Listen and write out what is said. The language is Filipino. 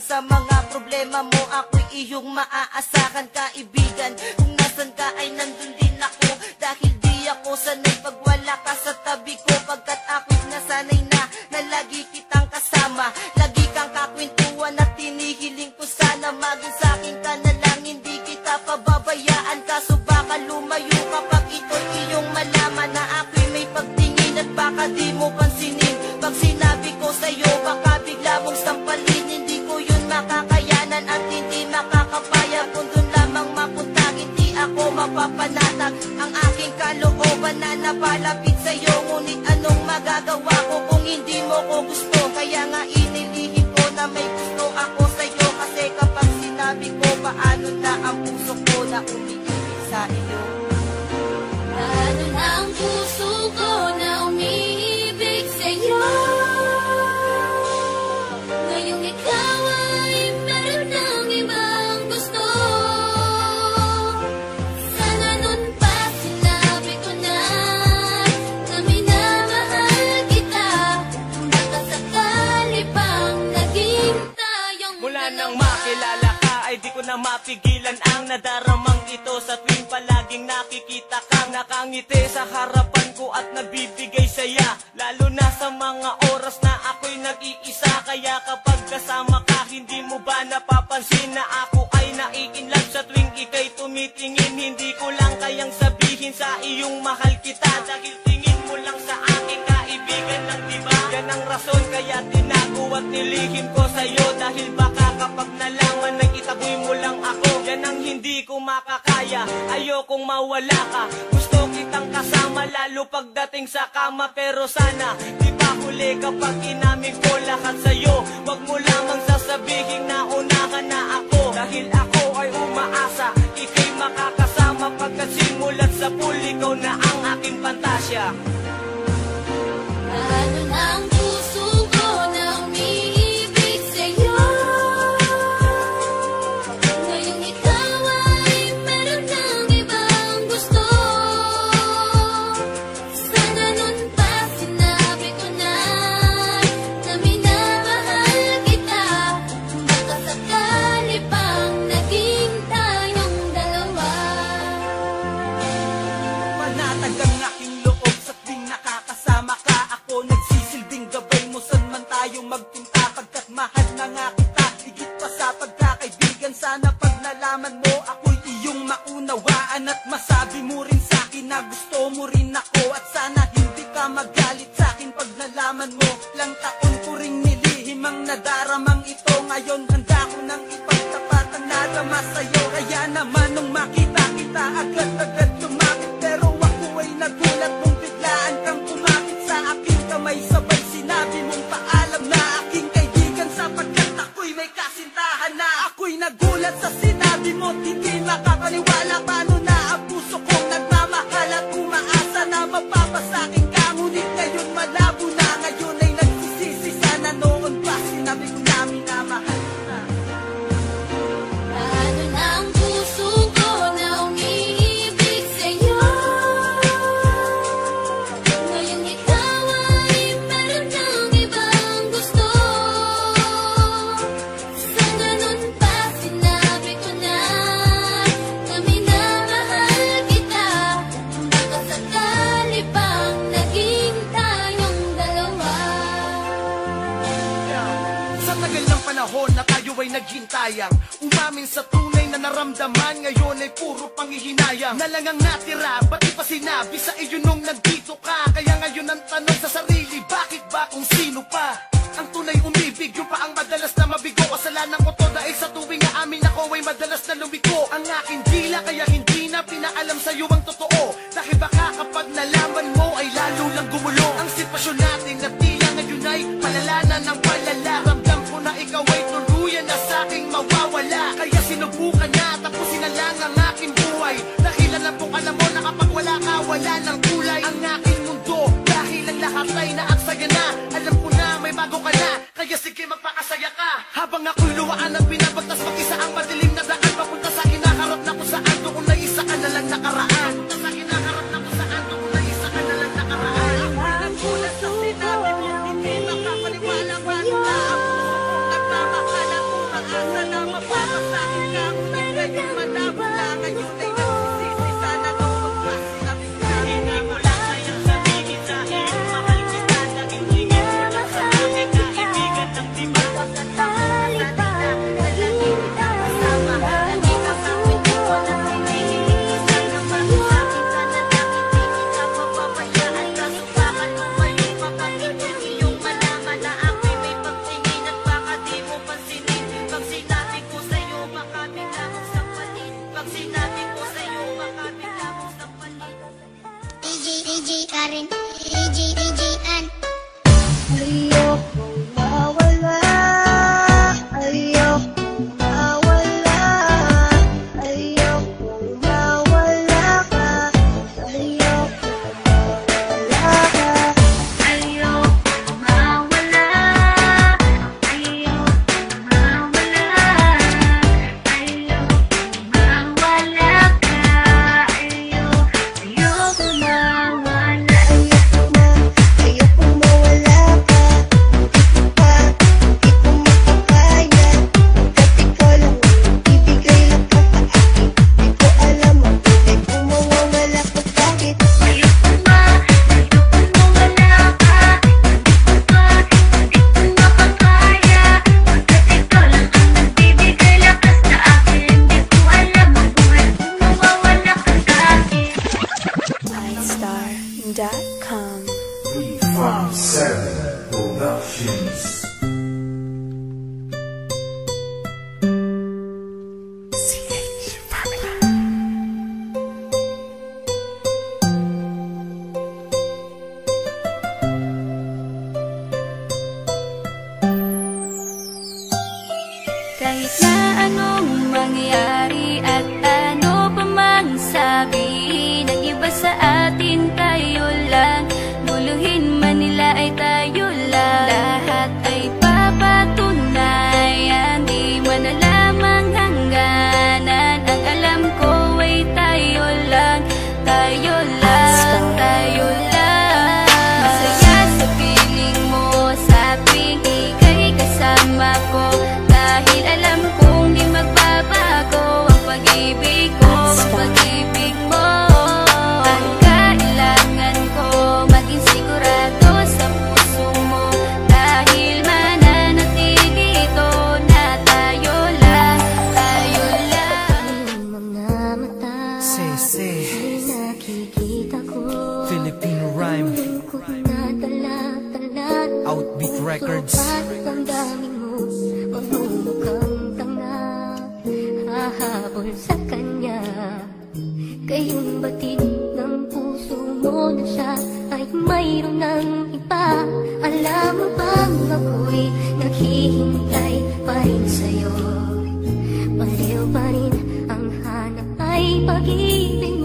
Sa mga problema mo ako'y iyong maaasahan, kaibigan. Kung nasan ka ay nandun din ako, dahil di ako sanay pag wala ka sa tabi ko. Pagkat ako'y nasanay na lagi kitang kasama, lagi kang kakwentuhan at tinihiling ko sana maging sa'kin ka na lang, hindi kita pababayaan. Kaso baka lumayo kapag ito'y iyong malaman na ako'y may pagtingin at baka di mo pansinin. Pag sinabi ko sa'yo baka bigla mong sampalin, hindi ko yun makakayanan at hindi makakapaya. Kung dun lamang mapunta hindi ako mapapanatag ang aking kalooban na napalapit sa'yo. Ngunit anong magagawa ko kung hindi mo ko gusto? Kaya nga inilihim ko na may gusto ako sa'yo, kasi kapag sinabi ko paano na ang puso ko na umiibig sa iyo. Paano na ang puso ko na umiibig sa'yo? Ngayong ikaw ay meron ng ibang gusto. Sana nun pa sinabi ko na minamahal kita. Baka sakali pang naging tayong mula nang makilala ka ay di ko na mapigilan ang nadaramang ito. Sa tuwing palaging nakikita kang nakangiti sa harapan ko at nagbibigay saya, lalo na sa mga oras na ako'y nag-iisa. Kaya kapag kasama ka, hindi mo ba napapansin na ako ay nai-inlove? Sa tuwing ika'y tumitingin, hindi ko lang kayang sabihin sa iyong mahal kita, dahil tingin mo lang sa aking kaibigan lang, diba? Yan ang rason kaya tinago at nilihim ko sa'yo, dahil baka kapag nalaman na itaboy mo lang ako, yan ang hindi ko makakaya. Ayokong mawala ka, gusto kitang kasama lalo pagdating sa kama. Pero sana di pa huli kapag inamin ko lahat sa'yo. Wag mo lamang sasabihin na unahan na ako, dahil ako ay umaasa ika'y makakasama. Pagkat simulat sa pool, ikaw na ang aking pantasya. paano na ang puso ko na umiibig sa'yo? Ngayong ikaw ay meron ng ibang gusto. Sana nun pa sinabi ko na minamahal kita. Baka sakali pang naging tayong dalawa. Panatag ang aking loob sa tuwing nakakasama ka. Ako nagsisilbing gabay mo saan man tayo magpunta, pagkat mahal na nga kita higit pa sa pagkakaibigan. Sana pag nalaman mo ako'y iyong maunawaan at masabi mo rin sa'kin na gusto mo rin ako. At sana hindi ka magalit sa'kin pag nalaman mo lang taon ko ring nilihim ang nadaramang ito. Ngayon handa ko nang ipagtapat ang nadama sa'yo. Kaya naman nung makita kita agad-agad lumapit, pero ako ay nagulat nung biglaan kang kumapit sa aking kamay. Sabay sinabi mong paalam na aking kaibigan, sapagkat ako'y may kasintahan na. Ako'y nagulat sa sinabi mo, hindi makapaniwala. Paano na ang puso kong nagmamahal at umaasa na mapapasakin ka? Ngunit ngayon malabo na, ngayon ay nagsisisi. Sana noon pa sinabi ko na minamahal kita. Paano na ang puso ko na umiibig sa'yo? Ngayong ikaw ay meron ng ibang gusto. Sana nun pa sinabi ko na minamahal kita. Baka sakali pang naging tayong dalawa. Sa tagal ng panahon na tayo ay naghintayang umamin sa tunay na naramdaman, ngayon ay puro panghihinayang na lang ang natira. Ba't di pa sinabi sa iyo nung nandito ka? Kaya ngayon ang tanong sa sarili, bakit ba kung sino pa ang tunay umibig? Yung pa ang madalas na mabigo. Kasalanan ko to dahil sa tuwing na amin ako ay madalas na lumiko ang aking dila. Kaya hindi na pinaalam sa'yo ang totoo, dahil baka kapag nalaman mo ay lalo lang gumulo ang sitwasyon natin. At tila ngayon ay palala na ng palala. Ramdam ko na ikaw ay tuluyan na sa'king mawawala. Kaya sinubukan na tapusin na lang ang aking buhay, dahil alam kong alam mo na kapag wala ka, wala ng kulay ang aking mundo. Dahil ang lahat ay naaksaya na, alam ko na may bago ka na. Kaya sige magpakasaya ka, habang ako'y luwaan at pinabagtas mag-isa ang madilim na daan papunta sa kinaharap na kung saan doon na isa ka na lang nakaraan. Papunta sa kinaharap na kung saan doon na isa ka na lang nakaraan. Ako'y nagulat sa sinabi mo, hindi makapaniwala. Paano na ang puso kong nagmamahal at Kahit na anong mangyari at ano pa mang sabihin ng iba sa atin, tayo lang. Luluhin man nila ay tayo lang. Lahat ay papatunayan, di man alamang hangganan. Ang alam ko ay tayo lang, tayo lang, tayo lang. Masaya sa piling mo sa tuwing ika'y kasama ko, dahil alam kong di magbabago ang pag-ibig ko, ang pag-ibig mo. Ang kailangan ko maging sigurado sa puso mo, dahil mananatili ito na tayo lang, tayo lang. Iyong mga mata Say, ay nakikita ko, Filipino rhyme, lungkot na talat-talat. Outbeat Records. Damdamin mo, magmumukhang tanga, hahabol sa kanya. Kayong batid ng puso mo na siya ay mayroon ng iba. Alam mo bang ako'y naghihintay pa rin sa'yo? Pareho pa rin ang hanap ay pag-ibig mo.